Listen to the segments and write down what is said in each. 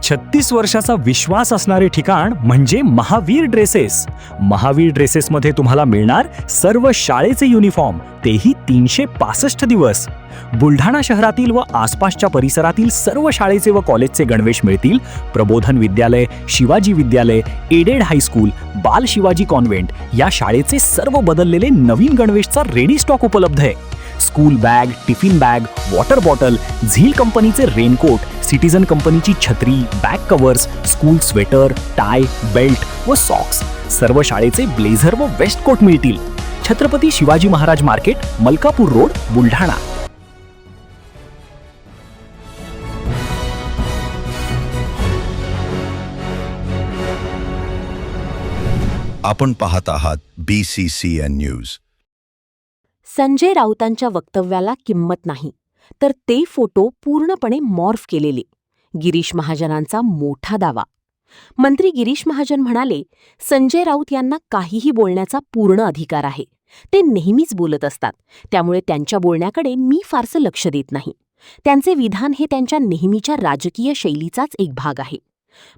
36 वर्षाचा विश्वास असणारे ठिकाण म्हणजे महावीर ड्रेसेस. महावीर ड्रेसेसमध्ये तुम्हाला मिळणार सर्व शाळेचे युनिफॉर्म, तेही 365 दिवस. बुलढाणा शहरातील व आसपासच्या परिसरातील सर्व शाळेचे व कॉलेजचे गणवेश मिळतील. प्रबोधन विद्यालय, शिवाजी विद्यालय, एडेड हायस्कूल, बाल शिवाजी कॉन्व्हेंट या शाळेचे सर्व बदललेले नवीन गणवेशचा रेडी स्टॉक उपलब्ध आहे. School bag, tiffin bag, water bottle, झील कंपनीचे रेनकोट, सिटीजन कंपनीची छत्री, back covers, school sweater, tie, belt व सॉक्स, सर्व शाळेचे ब्लेझर व वेस्ट कोट मिळतील. Chhatrapati Shivaji Maharaj market, Malkapur road, Buldhana. आपण पाहत आहात BCCN न्यूज. संजय राऊतांच्या वक्तव्याला किंमत नाही, तर ते फोटो पूर्णपणे मॉर्फ केलेले. गिरीश महाजनांचा मोठा दावा. मंत्री गिरीश महाजन म्हणाले, संजय राऊत यांना काहीही बोलण्याचा पूर्ण अधिकार आहे. ते नेहमीच बोलत असतात, त्यामुळे त्यांच्या बोलण्याकडे मी फारसं लक्ष देत नाही. त्यांचे विधान हे त्यांच्या नेहमीच्या राजकीय शैलीचाच एक भाग आहे.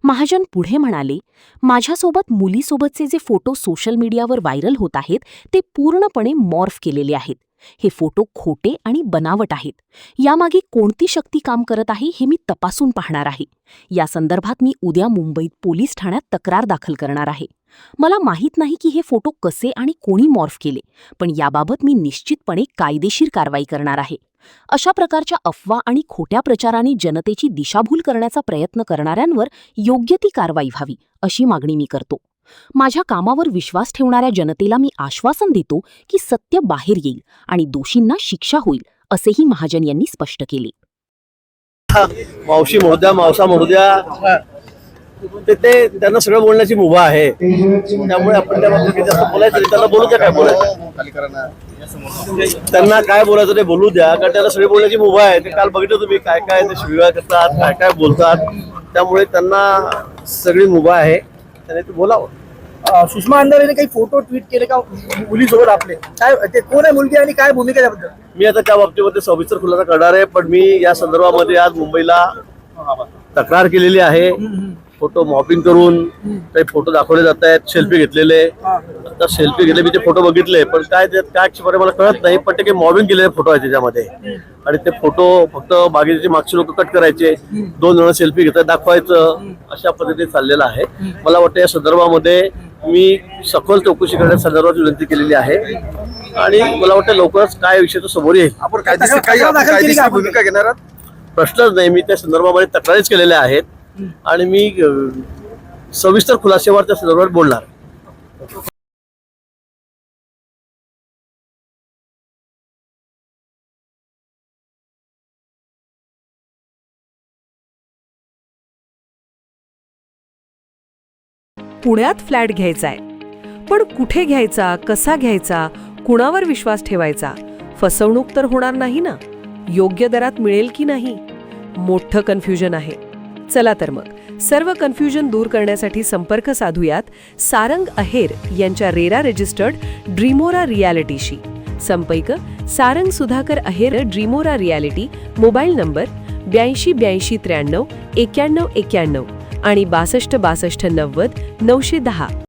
महाजन पुढे म्हणाले, माझ्यासोबत मुलीसोबतचे जे फोटो सोशल मीडियावर व्हायरल होत आहेत ते पूर्णपणे मॉर्फ केलेले आहेत. हे फोटो खोटे आणि बनावट आहेत. यामागे कोणती शक्ती काम करत आहे हे मी तपासून पाहणार आहे. या संदर्भात मी उद्या मुंबईत पोलीस ठाण्यात तक्रार दाखल करणार आहे. मला माहीत नाही की हे फोटो कसे आणि कोणी मॉर्फ केले, पण याबाबत मी निश्चितपणे कायदेशीर कारवाई करणार आहे. अशा प्रकारच्या अफवा आणि खोट्या प्रचाराने जनतेची दिशाभूल करण्याचा प्रयत्न करणाऱ्यांवर योग्य ती कारवाई व्हावी, अशी मागणी मी करतो. माझ्या कामावर विश्वास ठेवणाऱ्या जनतेला मी आश्वासन देतो की सत्य बाहेर येईल आणि दोषींना शिक्षा होईल, असेही महाजन यांनी स्पष्ट केले. मावशी म्हणू द्या, मावसा म्हणू द्या, ते त्यांना सगळं बोलण्याची मुभा आहे. त्यामुळे आपण त्या बाबतीत जास्त बोलायचं नाही. त्यांना बोलू द्या, काय बोलायचं त्यांना काय बोलायचं ते बोलू द्या, कारण त्यांना सगळी बोलण्याची मुभा आहे. ते काल बघितलं तुम्ही काय काय ते शिव्या करतात, काय काय बोलतात. त्यामुळे त्यांना सगळी मुभा आहे, त्याने ते बोलावं. सुषमा अंधारेने काही फोटो ट्विट केले का मुलीसोबत आपले? काय ते कोण आहे मुलगी आणि काय भूमिका त्याबद्दल? मी आता त्या बाबतीमध्ये सविस्तर खुलासा करणार आहे, पण मी या संदर्भामध्ये आज मुंबईला तक्रार केलेली आहे. फोटो मॉपिंग करून काही फोटो दाखवले जात आहेत, सेल्फी घेतलेले. आता सेल्फी घेतले, मी ते फोटो बघितले, पण काय त्यात काय अक्षरपणे मला कळत नाही. पण ते काही मॉबिंग केलेले फोटो आहे त्याच्यामध्ये, आणि ते फोटो फक्त बाकीचे मागचे लोक कट करायचे, 2 जण सेल्फी घेतात, दाखवायचं, अशा पद्धतीने चाललेलं आहे. मला वाटतं या संदर्भामध्ये मी सखोल चौकशी करण्याच्या संदर्भात विनंती केलेली आहे, आणि मला वाटतं लवकरच काय विषय तो समोर येईल. आपण कायदेशीर भूमिका घेणार आहात? प्रश्नच नाही. मी त्या संदर्भामध्ये तक्रारीच केलेल्या आहेत, आणि मी सविस्तर खुलासेवर त्या संदर्भात बोलणार. पुण्यात फ्लॅट घ्यायचाय, पण कुठे घ्यायचा, कसा घ्यायचा, कुणावर विश्वास ठेवायचा? फसवणूक तर होणार नाही ना? योग्य दरात मिळेल की नाही? मोठं कन्फ्युजन आहे. चला तर मग सर्व कन्फ्युजन दूर करण्यासाठी संपर्क साधूयात सारंग अहेर यांच्या रेरा रजिस्टर्ड ड्रीमोरा रियालिटीशी. संपर्क सारंग सुधाकर अहेर, ड्रीमोरा रियालिटी. मोबाईल नंबर 82 83 93 91 आणि 62 62 90 910.